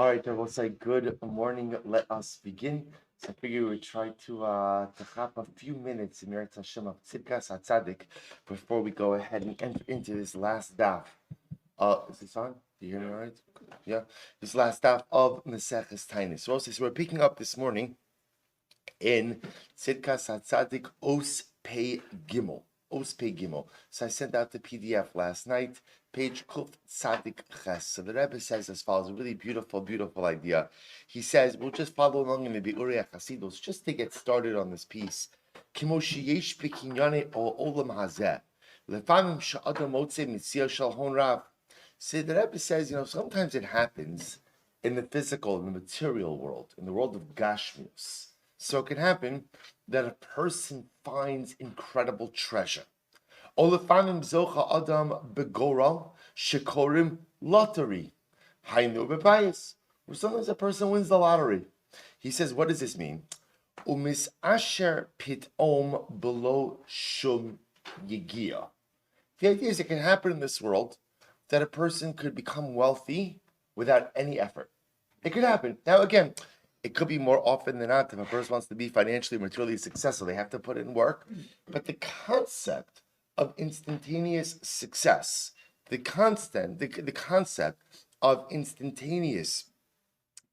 All right, I will say good morning. Let us begin. So I figure we try to have a few minutes in Meretz Hashem of Tzidkas HaTzaddik before we go ahead and enter into this last daf. Is this on? Do you hear me all right? Yeah. This last daf of Maseches Tainis. So we're picking up this morning in Tzidkas HaTzaddik Os Pei Gimel. Os Pei Gimel. So I sent out the PDF last night, page Kuf Tzadik Ches. So the Rebbe says as follows, a really beautiful, beautiful idea. He says, we'll just follow along in the Oriya Tahel just to get started on this piece. Kimo sheyesh b'kinyane o olam hazeh. Lefamim she'adam motzei mitzia shel hon rav. So the Rebbe says, sometimes it happens in the physical, in the material world, in the world of Gashmius. So it can happen that a person finds incredible treasure. Olefanim zocha adam begoral shekorim lottery. Hainu bebayis. Or sometimes a person wins the lottery. He says, what does this mean? Umis asher pitom below shum yigia. The idea is it can happen in this world that a person could become wealthy without any effort. It could happen. Now again, it could be more often than not if a person wants to be financially or materially successful, they have to put in work. But the concept of instantaneous success, the concept of instantaneous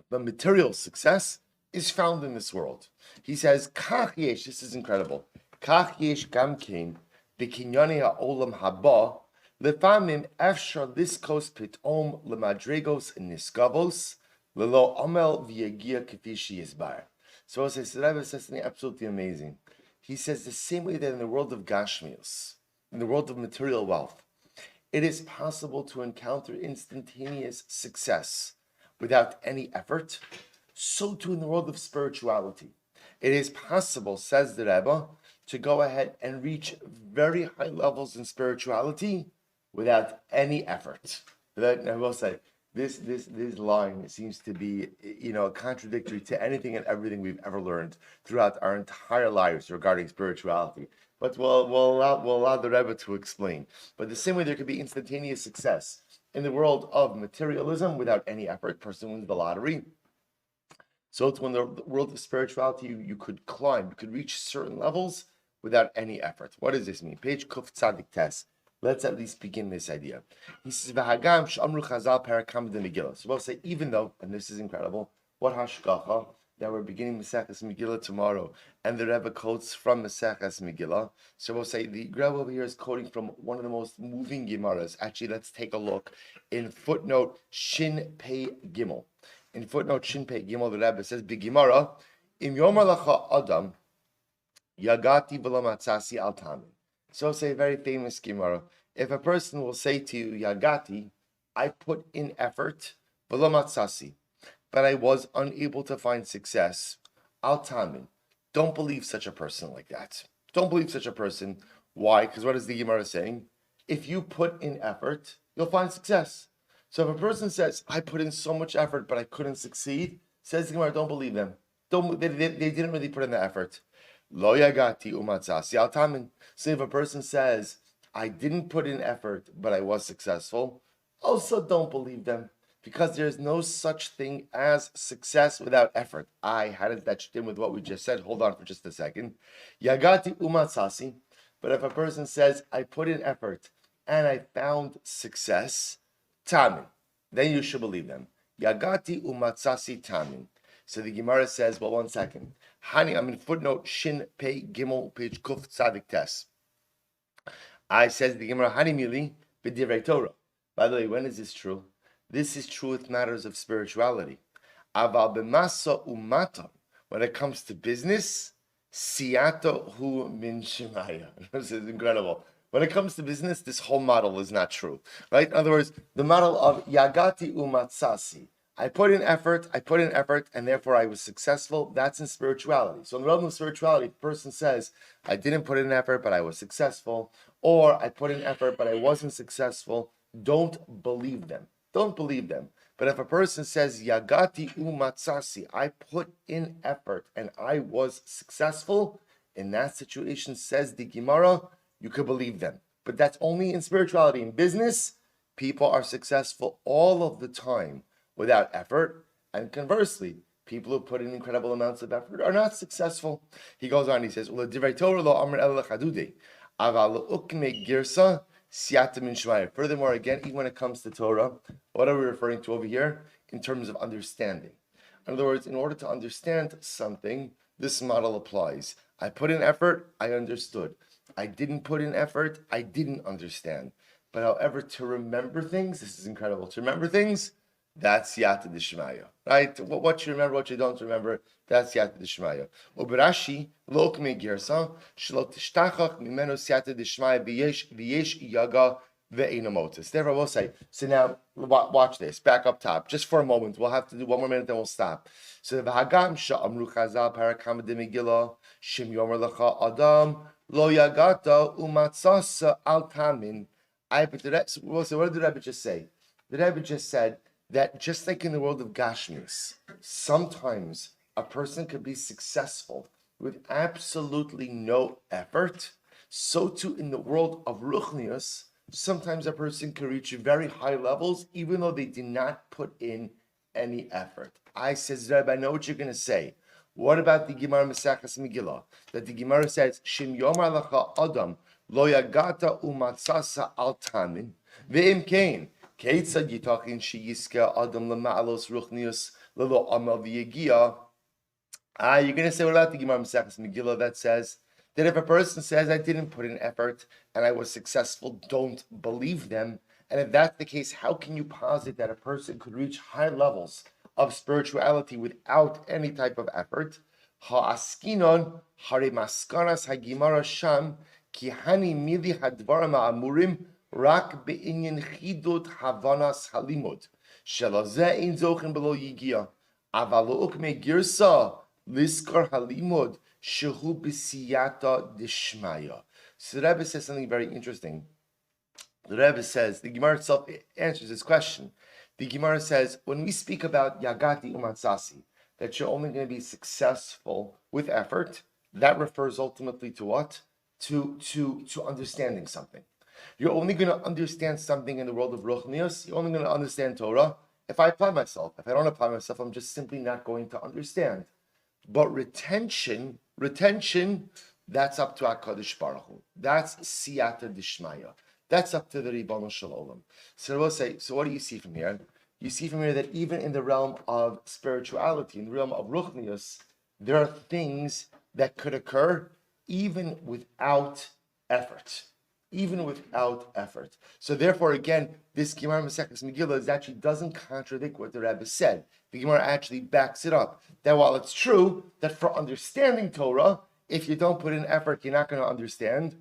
but material success is found in this world. He says, Kach yesh, this is incredible. Kach yesh gamkein b'kinyane ha'olam haba lefamim efshar liskos pitom lemadregos niskavos lelo amel v'yagia kafishi yizbar. So it says, the Rebbe says something absolutely amazing. He says the same way that in the world of Gashmius, in the world of material wealth, it is possible to encounter instantaneous success without any effort, so too in the world of spirituality. It is possible, says the Rebbe, to go ahead and reach very high levels in spirituality without any effort. I will say, this line seems to be, contradictory to anything and everything we've ever learned throughout our entire lives regarding spirituality. But we'll allow the Rebbe to explain. But the same way there could be instantaneous success in the world of materialism without any effort, person wins the lottery. So it's when the world of spirituality, you could climb, you could reach certain levels without any effort. What does this mean? Page Kuf Tzadik Tes. Let's at least begin this idea. He says, "V'hagam she'amru Chazal parakam de Megillah." So we'll say, even though, and this is incredible, what hashgacha that we're beginning Maseches Megillah tomorrow, and the Rebbe quotes from Maseches Megillah. So we'll say the Rebbe over here is quoting from one of the most moving Gemaras. Actually, let's take a look in footnote Shin Pei Gimel. In footnote Shin Pei Gimel, the Rebbe says, "B'Gemara, im yomer lacha adam yagati v'lo matzasi al tamin." So say a very famous Gemara. If a person will say to you, Yagati, I put in effort, v'lo matzasi, but I was unable to find success, al tamin. Don't believe such a person like that. Don't believe such a person. Why? Because what is the Gemara saying? If you put in effort, you'll find success. So if a person says, I put in so much effort, but I couldn't succeed, says the Gemara, don't believe them. They didn't really put in the effort. Lo yagati umatzasi al tamin. So if a person says, I didn't put in effort, but I was successful, also don't believe them, because there's no such thing as success without effort. How does that fit in with what we just said? Hold on for just a second. Yagati umatzasi. But if a person says, I put in effort and I found success, tamin, then you should believe them. Yagati umatzasi tamin. So the Gemara says, well, one second. Hani, I'm in footnote Shin Pei Gimel, page Kuf Tzadik Tes. I says the Gemara, Hani Mili b'divrei Torah. By the way, when is this true? This is true with matters of spirituality. Aval b'masa umata. When it comes to business, siyato hu min shemaya. This is incredible. When it comes to business, this whole model is not true, right? In other words, the model of yagati umatzasi. I put in effort, and therefore I was successful. That's in spirituality. So in the realm of spirituality, the person says, I didn't put in effort, but I was successful, or I put in effort, but I wasn't successful. Don't believe them. Don't believe them. But if a person says, Yagati umatzasi, I put in effort, and I was successful, in that situation, says the Gemara, you could believe them. But that's only in spirituality. In business, people are successful all of the time without effort. And conversely, people who put in incredible amounts of effort are not successful. He goes on, he says, furthermore, again, even when it comes to Torah, what are we referring to over here? In terms of understanding. In other words, in order to understand something, this model applies. I put in effort, I understood. I didn't put in effort, I didn't understand. But however, to remember things, this is incredible. To remember things, that's Siyata Dishmaya, right? What you remember, what you don't remember, that's Siyata Dishmaya. Uberashi, Lok me girsa, Shlot Tishtachach, Mimeno Siyata Dishmaya, V'yesh Yaga, Ve'inamotis. Therefore, we'll say, so now, watch this, back up top, just for a moment. We'll have to do one more minute, then we'll stop. So, V'hagam Sha'amru Chazal, Parakam de Megillah, Shim Yomer Lecha Adam, Lo Yagata, Umatzasa Al Tamin. So what did the Rebbe just say? The Rebbe just said that just like in the world of Gashmis, sometimes a person could be successful with absolutely no effort. So too in the world of Ruchnius, sometimes a person can reach very high levels even though they did not put in any effort. I says, Rebbe, I know what you're going to say. What about the Gemara Mesachas Megillah? That the Gemara says, Shim Yomar Lacha Adam, Lo Yagata Umatzasa Al Tamin, Ve'im Kain. Keitzad Yitachin Sheyiska Adam Lema'alos Ruchnius Lelo Amal V'Yegia. You're going to say, what about the Gemara Mesachas Megillah that says that if a person says, I didn't put in effort and I was successful, don't believe them. And if that's the case, how can you posit that a person could reach high levels of spirituality without any type of effort? Ha'askinon hare maskanas ha'gimara sham ki hani mili hadvaram ha'amurim rak be'inyan chidut havanas halimud shelazeh ein zochen below yigia aval ukme girsa liskar halimud shehu b'siyata dishmaya. So the Rebbe says something very interesting. The Rebbe says, the Gemara itself answers this question. The Gemara says, when we speak about Yagati Umatsasi, that you're only going to be successful with effort, that refers ultimately to what? To understanding something. You're only going to understand something in the world of Ruchnius. You're only going to understand Torah if I apply myself. If I don't apply myself, I'm just simply not going to understand. But retention, that's up to HaKadosh Baruch Hu. That's Siyata Dishmaya. That's up to the Ribono Shel Olam. So we'll say, so what do you see from here? You see from here that even in the realm of spirituality, in the realm of Ruchnius, there are things that could occur even without effort. Even without effort. So therefore, again, this Gemara Mesechus Megillah actually doesn't contradict what the Rebbe said. The Gemara actually backs it up. That while it's true that for understanding Torah, if you don't put in effort, you're not going to understand.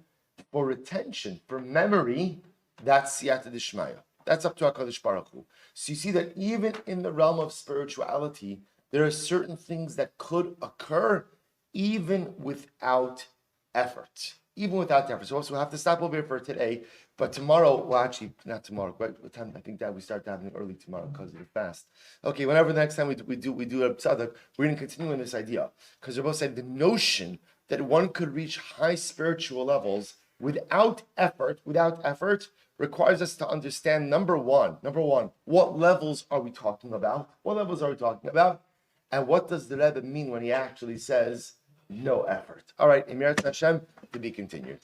For retention, for memory, that's Siyata Dishmaya. That's up to HaKadosh Baruch Hu. So you see that even in the realm of spirituality, there are certain things that could occur even without effort. Even without effort. So we'll have to stop over here for today. But tomorrow, well, actually, not tomorrow. What time? I think that we start having early tomorrow because of the fast. Okay, whenever the next time we do a tzaddik, we're going to continue in this idea because they're both saying the notion that one could reach high spiritual levels without effort, requires us to understand number one, what levels are we talking about? And what does the Rebbe mean when he actually says no effort? All right, Emir Hashem, to be continued.